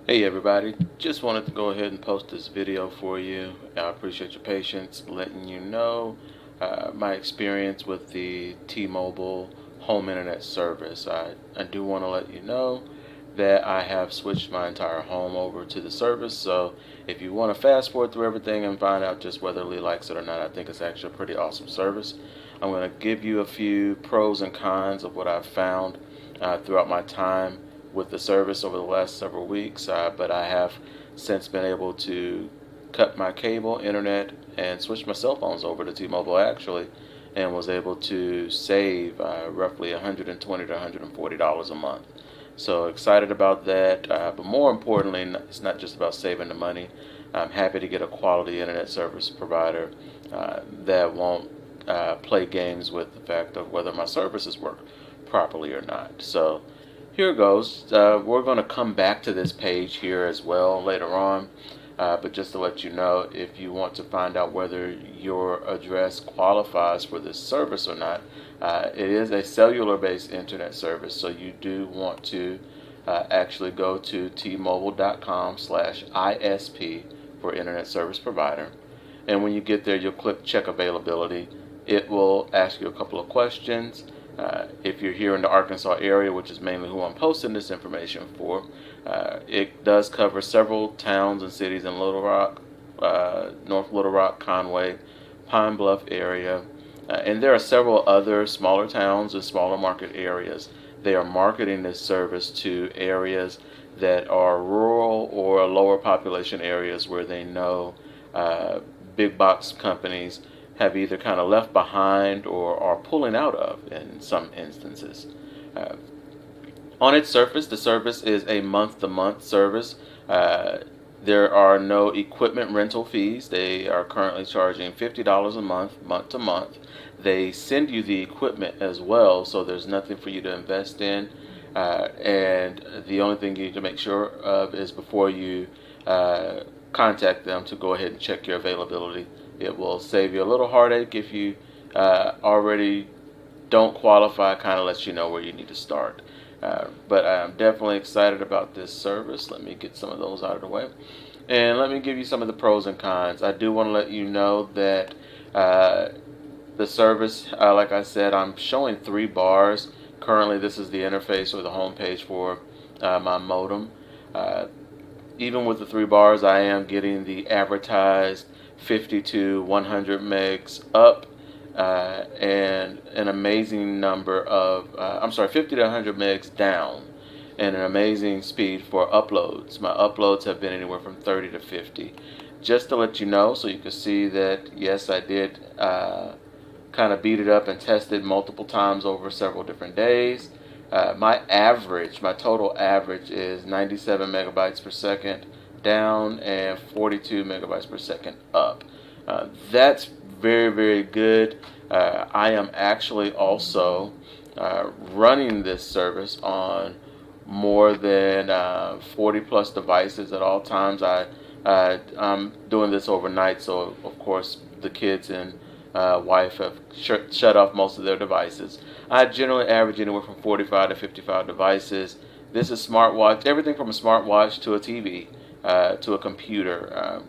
Hey everybody, just wanted to go ahead and post this video for you. I appreciate your patience, letting you know my experience with the T-Mobile home internet service. I do want to let you know that I have switched my entire home over to the service, so if you want to fast forward through everything and find out just whether Lee likes it or not, I think it's actually a pretty awesome service. I'm going to give you a few pros and cons of what I've found throughout my time with the service over the last several weeks, but I have since been able to cut my cable, internet, and switch my cell phones over to T-Mobile actually, and was able to save roughly $120 to $140 a month. So excited about that, but more importantly, it's not just about saving the money. I'm happy to get a quality internet service provider that won't play games with the fact of whether my services work properly or not. So here goes. We're going to come back to this page here as well later on. But just to let you know, if you want to find out whether your address qualifies for this service or not, it is a cellular-based internet service, so you do want to actually go to tmobile.com/ISP for internet service provider. And when you get there, you'll click check availability. It will ask you a couple of questions. If you're here in the Arkansas area, which is mainly who I'm posting this information for, it does cover several towns and cities in Little Rock, North Little Rock, Conway, Pine Bluff area, and there are several other smaller towns and smaller market areas. They are marketing this service to areas that are rural or lower population areas where they know uh, big box companies have either kind of left behind or are pulling out of in some instances. Uh, on its surface, the service is a month to month service. Uh, there are no equipment rental fees. They are currently charging $50 a month to month. They send you the equipment as well, so there's nothing for you to invest in. And the only thing you need to make sure of is before you contact them to go ahead and check your availability. It will save you a little heartache if you already don't qualify, kind of lets you know where you need to start. But I'm definitely excited about this service. Let me get some of those out of the way. And let me give you some of the pros and cons. I do want to let you know that uh, the service, like I said, I'm showing 3 bars. Currently, this is the interface or the home page for my modem. Uh, Even with the 3 bars, I am getting the advertised 50 to 100 megs up and an amazing number of, 50 to 100 megs down and an amazing speed for uploads. My uploads have been anywhere from 30 to 50. Just to let you know, so you can see that, yes, I did kind of beat it up and test it multiple times over several different days. My total average is 97 megabytes per second down and 42 megabytes per second up. That's very, very good. I am actually also running this service on more than 40 plus devices at all times. I'm doing this overnight, so of course the kids and wife have shut off most of their devices. I generally average anywhere from 45 to 55 devices. This is smartwatch, everything from a smartwatch to a TV to a computer.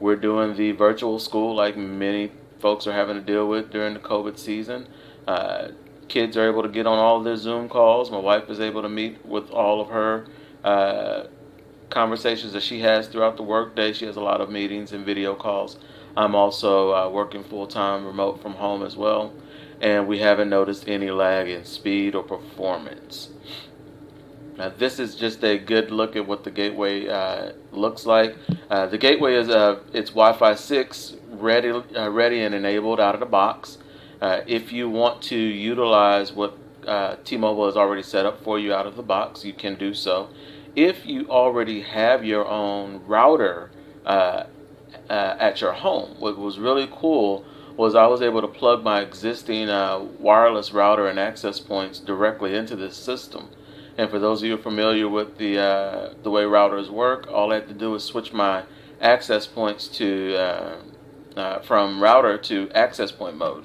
We're doing the virtual school like many folks are having to deal with during the COVID season. Uh, Kids are able to get on all of their Zoom calls. My wife is able to meet with all of her uh, conversations that she has throughout the workday. She has a lot of meetings and video calls. I'm also working full time remote from home as well, and we haven't noticed any lag in speed or performance. Now, this is just a good look at what the gateway looks like. The gateway is it's Wi-Fi 6 ready and enabled out of the box. If you want to utilize what T-Mobile has already set up for you out of the box, you can do so. If you already have your own router at your home, what was really cool was I was able to plug my existing wireless router and access points directly into this system. And for those of you familiar with the way routers work, all I had to do is switch my access points to from router to access point mode,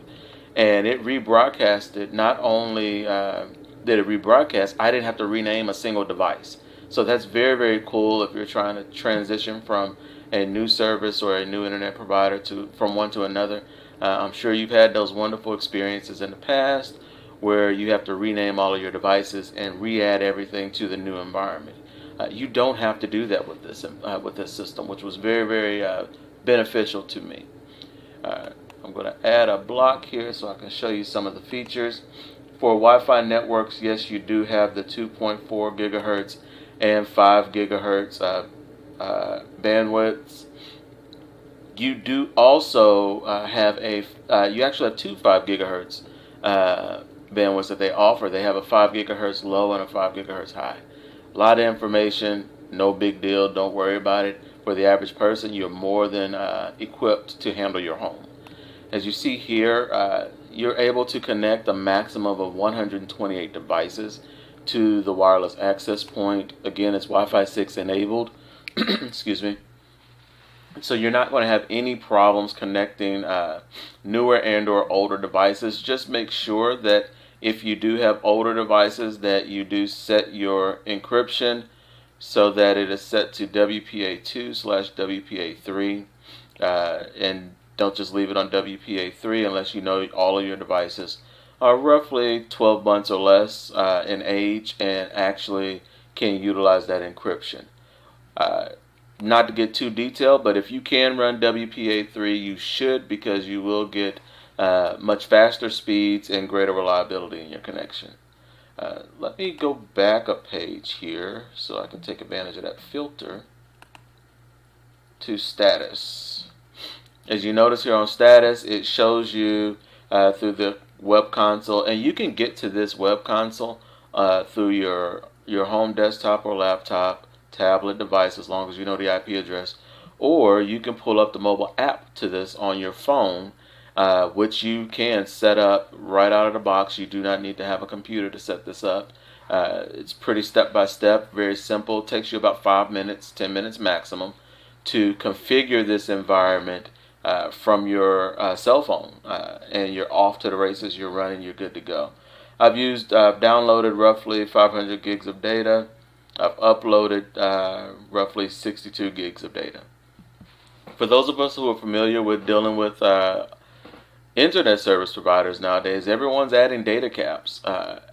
and it rebroadcasted. Not only did it rebroadcast, I didn't have to rename a single device. So that's very, very cool if you're trying to transition from a new service or a new internet provider to from one to another. I'm sure you've had those wonderful experiences in the past where you have to rename all of your devices and re-add everything to the new environment. You don't have to do that with this system, which was very, very beneficial to me. I'm going to add a block here so I can show you some of the features. For Wi-Fi networks, yes, you do have the 2.4 gigahertz and 5 gigahertz bandwidths. You do also have you actually have two 5 gigahertz bandwidths that they offer. They have a 5 gigahertz low and a 5 gigahertz high. A lot of information, no big deal, don't worry about it. For the average person, you're more than equipped to handle your home. As you see here, you're able to connect a maximum of 128 devices to the wireless access point. Again, it's Wi-Fi 6 enabled. Excuse me. So you're not going to have any problems connecting newer and or older devices. Just make sure that if you do have older devices that you do set your encryption so that it is set to WPA2/WPA3 and don't just leave it on WPA3 unless you know all of your devices are roughly 12 months or less in age and actually can utilize that encryption. Not to get too detailed, but if you can run WPA3, you should, because you will get much faster speeds and greater reliability in your connection. Let me go back a page here so I can take advantage of that filter to status. As you notice here on status, it shows you through the web console, and you can get to this web console through your home desktop or laptop, tablet device, as long as you know the IP address, or you can pull up the mobile app to this on your phone, which you can set up right out of the box. You do not need to have a computer to set this up. It's pretty step by step, very simple. It takes you about 5 minutes, 10 minutes maximum to configure this environment from your cell phone, and you're off to the races. You're running, you're good to go. I've downloaded roughly 500 gigs of data. I've uploaded roughly 62 gigs of data. For those of us who are familiar with dealing with internet service providers nowadays, everyone's adding data caps.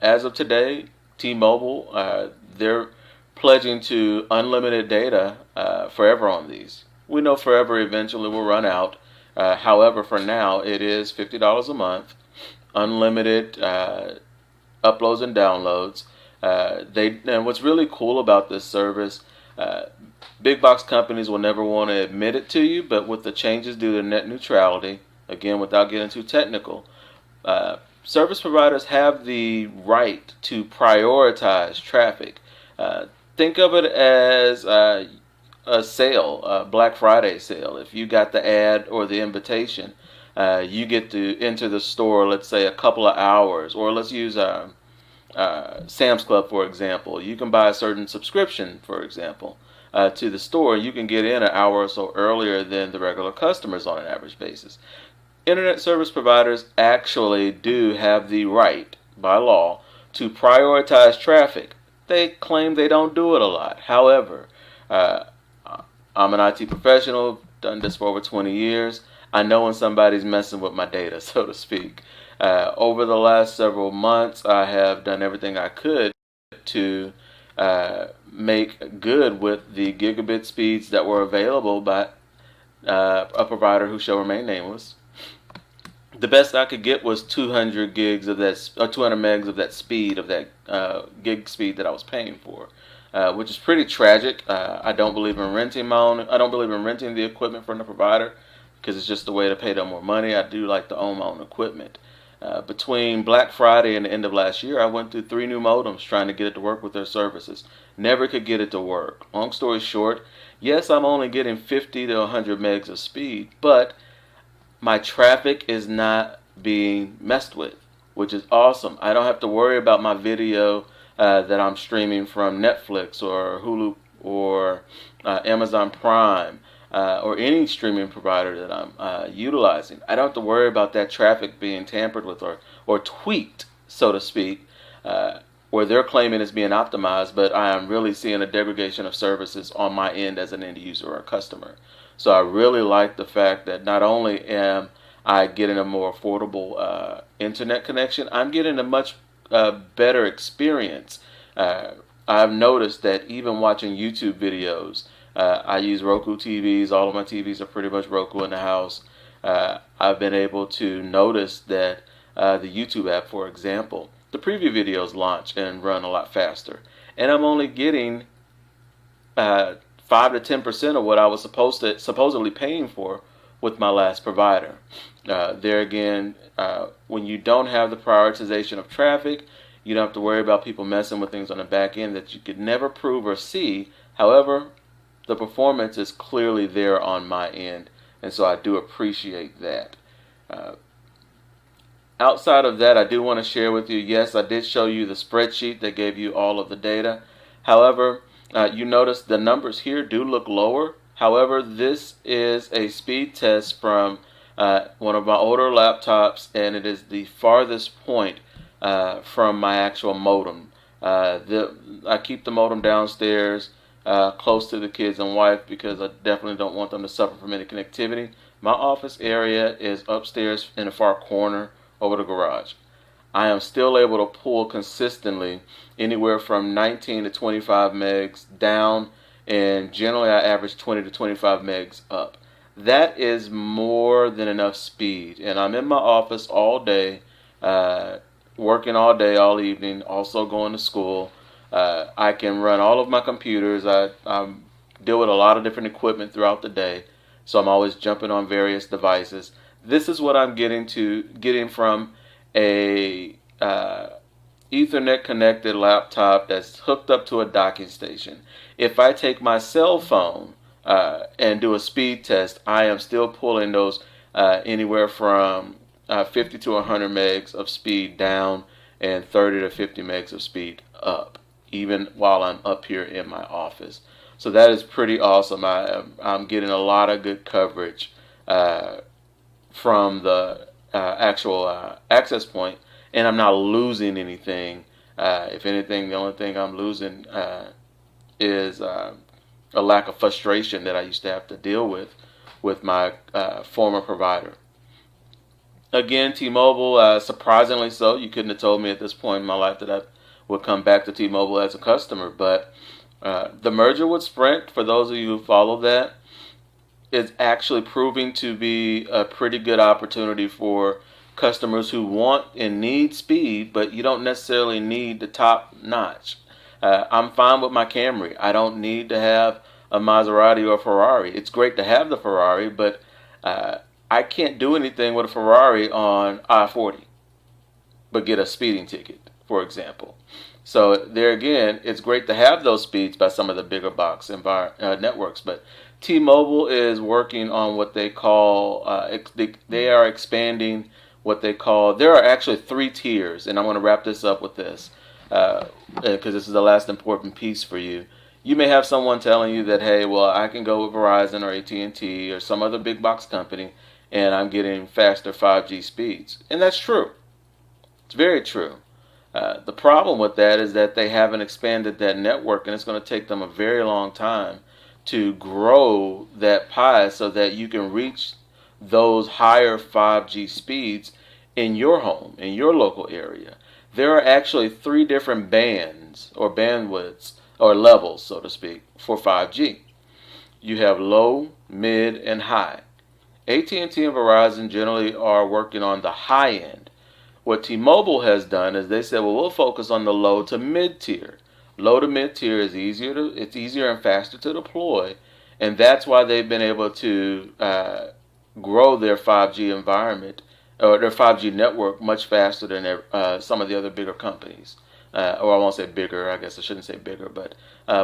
As of today, T-Mobile, they're pledging to unlimited data forever on these. We know forever eventually will run out. However, for now, it is $50 a month, unlimited uploads and downloads. And what's really cool about this service, big box companies will never want to admit it to you, but with the changes due to net neutrality, again, without getting too technical, service providers have the right to prioritize traffic. Think of it as a sale, a Black Friday sale. If you got the ad or the invitation, you get to enter the store, let's say, a couple of hours, or let's use Sam's Club, for example. You can buy a certain subscription, for example, to the store. You can get in an hour or so earlier than the regular customers on an average basis. Internet service providers actually do have the right, by law, to prioritize traffic. They claim they don't do it a lot. However, I'm an IT professional, done this for over 20 years. I know when somebody's messing with my data, so to speak. Over the last several months, I have done everything I could to make good with the gigabit speeds that were available by a provider who shall remain nameless. The best I could get was 200 gigs of that, or 200 megs of that speed, of that gig speed that I was paying for, which is pretty tragic. I don't believe in renting I don't believe in renting the equipment from the provider, because it's just a way to pay them more money. I do like to own my own equipment. Between Black Friday and the end of last year, I went through 3 new modems trying to get it to work with their services. Never could get it to work. Long story short, yes, I'm only getting 50 to 100 megs of speed, but my traffic is not being messed with, which is awesome. I don't have to worry about my video that I'm streaming from Netflix or Hulu or Amazon Prime or any streaming provider that I'm utilizing. I don't have to worry about that traffic being tampered with or tweaked, so to speak. where they're claiming it's being optimized, but I am really seeing a degradation of services on my end as an end user or a customer. So I really like the fact that not only am I getting a more affordable internet connection, I'm getting a much better experience. I've noticed that even watching YouTube videos, I use Roku TVs. All of my TVs are pretty much Roku in the house. I've been able to notice that the YouTube app, for example, the preview videos launch and run a lot faster. And I'm only getting 5 to 10% of what I was supposedly paying for with my last provider. There again, when you don't have the prioritization of traffic, you don't have to worry about people messing with things on the back end that you could never prove or see. However, the performance is clearly there on my end, and so I do appreciate that. Uh, Outside of that, I do want to share with you, yes, I did show you the spreadsheet that gave you all of the data. However, you notice the numbers here do look lower. However, this is a speed test from one of my older laptops, and it is the farthest point from my actual modem. I keep the modem downstairs close to the kids and wife because I definitely don't want them to suffer from any connectivity. My office area is upstairs in the far corner over the garage. I am still able to pull consistently anywhere from 19 to 25 megs down, and generally I average 20 to 25 megs up. That is more than enough speed, and I'm in my office all day, working all day, all evening, also going to school. I can run all of my computers. I deal with a lot of different equipment throughout the day, so I'm always jumping on various devices. This is what I'm getting from a Ethernet connected laptop that's hooked up to a docking station. If I take my cell phone and do a speed test, I am still pulling those anywhere from 50 to 100 megs of speed down and 30 to 50 megs of speed up, even while I'm up here in my office. So that is pretty awesome. I'm getting a lot of good coverage from the actual access point, and I'm not losing anything. If anything, the only thing I'm losing is a lack of frustration that I used to have to deal with my former provider. Again, T-Mobile, surprisingly so. You couldn't have told me at this point in my life that I would come back to T-Mobile as a customer, but the merger with Sprint, for those of you who follow that, is actually proving to be a pretty good opportunity for customers who want and need speed, but you don't necessarily need the top notch. I'm fine with my Camry. I don't need to have a Maserati or a Ferrari. It's great to have the Ferrari, but I can't do anything with a Ferrari on I-40, but get a speeding ticket, for example. So there again, it's great to have those speeds by some of the bigger box networks, but T-Mobile is working on what they call, they are expanding what they call, there are actually 3 tiers, and I'm going to wrap this up with this, because this is the last important piece for you. You may have someone telling you that, hey, well, I can go with Verizon or AT&T or some other big box company, and I'm getting faster 5G speeds. And that's true. It's very true. The problem with that is that they haven't expanded that network, and it's going to take them a very long time to grow that pie so that you can reach those higher 5G speeds in your home, in your local area. There are actually 3 different bands or bandwidths or levels, so to speak, for 5G. You have low, mid, and high. AT&T and Verizon generally are working on the high end. What T-Mobile has done is they said, well, we'll focus on the low to mid tier. Low to mid tier is it's easier and faster to deploy, and that's why they've been able to grow their 5G environment or their 5G network much faster than some of the other bigger companies. Or I won't say bigger, I guess I shouldn't say bigger, but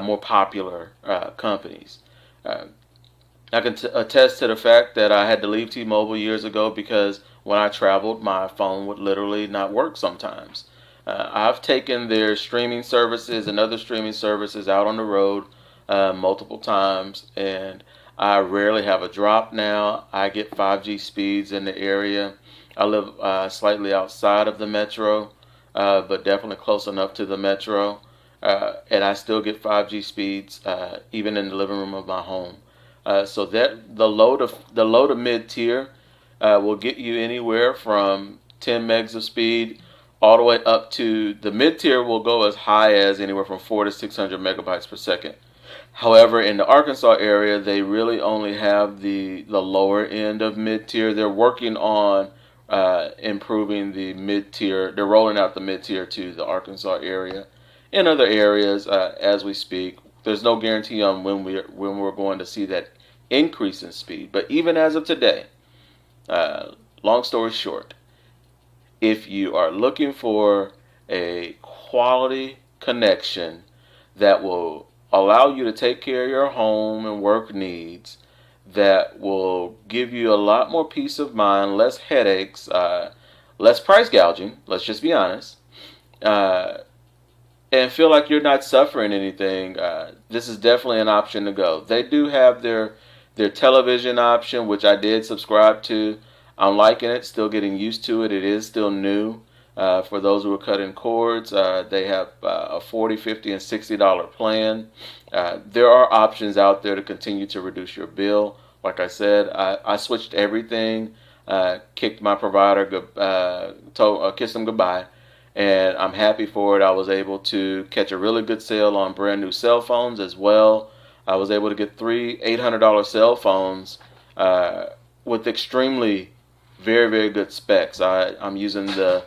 more popular companies. I can attest to the fact that I had to leave T-Mobile years ago because when I traveled, my phone would literally not work sometimes. I've taken their streaming services and other streaming services out on the road multiple times, and I rarely have a drop now. I get 5G speeds in the area. I live slightly outside of the metro, but definitely close enough to the metro. And I still get 5G speeds even in the living room of my home. So that the low to mid tier will get you anywhere from 10 megs of speed all the way up to the mid tier will go as high as anywhere from 4 to 600 megabytes per second. However, in the Arkansas area, they really only have the lower end of mid tier. They're working on improving the mid tier. They're rolling out the mid tier to the Arkansas area. In other areas, as we speak, there's no guarantee on when we're going to see that increase in speed. But even as of today, long story short, if you are looking for a quality connection that will allow you to take care of your home and work needs, that will give you a lot more peace of mind, less headaches, less price gouging, let's just be honest, uh, and feel like you're not suffering anything, this is definitely an option to go. They do have their television option, which I did subscribe to. I'm liking it, still getting used to it. It is still new. For those who are cutting cords, they have a 40, 50, and $60 plan. There are options out there to continue to reduce your bill. Like I said, I switched everything, kicked my provider, kissed them goodbye, and I'm happy for it. I was able to catch a really good sale on brand new cell phones as well. I was able to get three $800 cell phones with extremely very, very good specs. I'm using the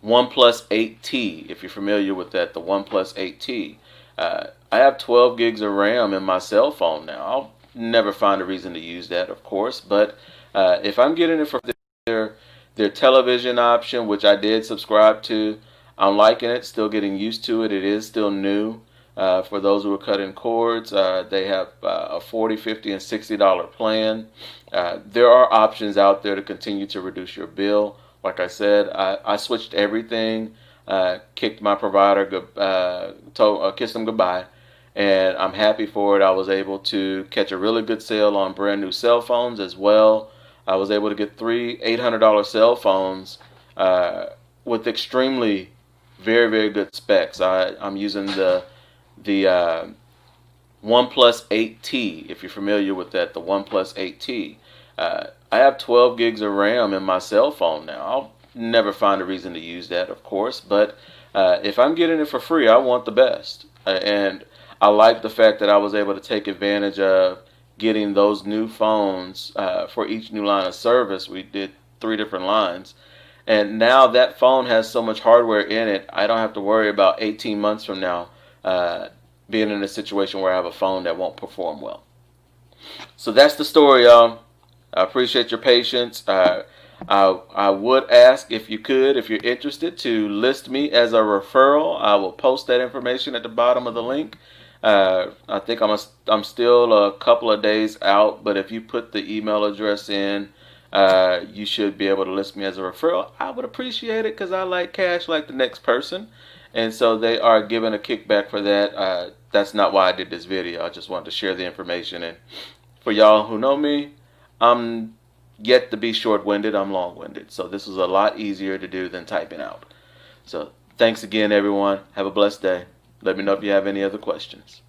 OnePlus 8T, if you're familiar with that, the OnePlus 8T. I have 12 gigs of RAM in my cell phone now. I'll never find a reason to use that, of course, but if I'm getting it from their television option, which I did subscribe to, I'm liking it, still getting used to it. It is still new. For those who are cutting cords, they have a 40, 50, and $60 plan. There are options out there to continue to reduce your bill. Like I said, I switched everything, kicked my provider, kissed them goodbye, and I'm happy for it. I was able to catch a really good sale on brand new cell phones as well. I was able to get three $800 cell phones with extremely very, very good specs. I'm using the OnePlus 8T, if you're familiar with that, the OnePlus 8T. I have 12 gigs of RAM in my cell phone now. I'll never find a reason to use that, of course, but if I'm getting it for free, I want the best. And I like the fact that I was able to take advantage of getting those new phones for each new line of service. We did 3 different lines. And now that phone has so much hardware in it, I don't have to worry about 18 months from now being in a situation where I have a phone that won't perform well. So that's the story, y'all. I appreciate your patience. I would ask if you could, if you're interested, to list me as a referral. I will post that information at the bottom of the link. I think I'm still a couple of days out, but if you put the email address in, you should be able to list me as a referral. I would appreciate it because I like cash like the next person. And so they are giving a kickback for that. That's not why I did this video. I just wanted to share the information. And for y'all who know me, I'm yet to be short-winded. I'm long-winded. So this is a lot easier to do than typing out. So thanks again, everyone. Have a blessed day. Let me know if you have any other questions.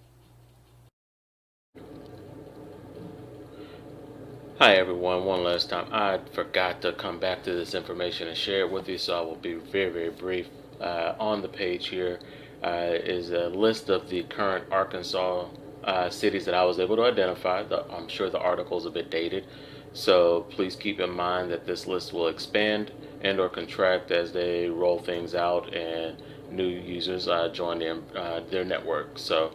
Hi everyone, one last time. I forgot to come back to this information and share it with you, so I will be very, very brief. On the page here is a list of the current Arkansas cities that I was able to identify. I'm sure the article is a bit dated, so please keep in mind that this list will expand and or contract as they roll things out and new users join their network. So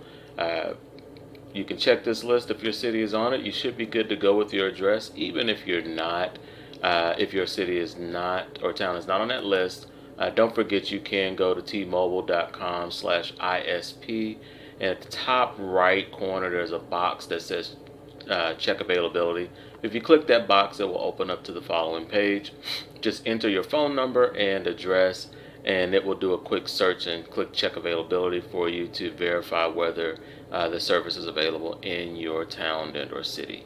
you can check this list. If your city is on it, you should be good to go with your address. Even if you're not, if your city is not or town is not on that list, don't forget you can go to tmobile.com/ISP, and at the top right corner there's a box that says check availability. If you click that box, it will open up to the following page. Just enter your phone number and address, and it will do a quick search and click check availability for you to verify whether the service is available in your town and or city.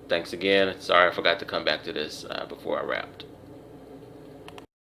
Thanks again. Sorry I forgot to come back to this before I wrapped.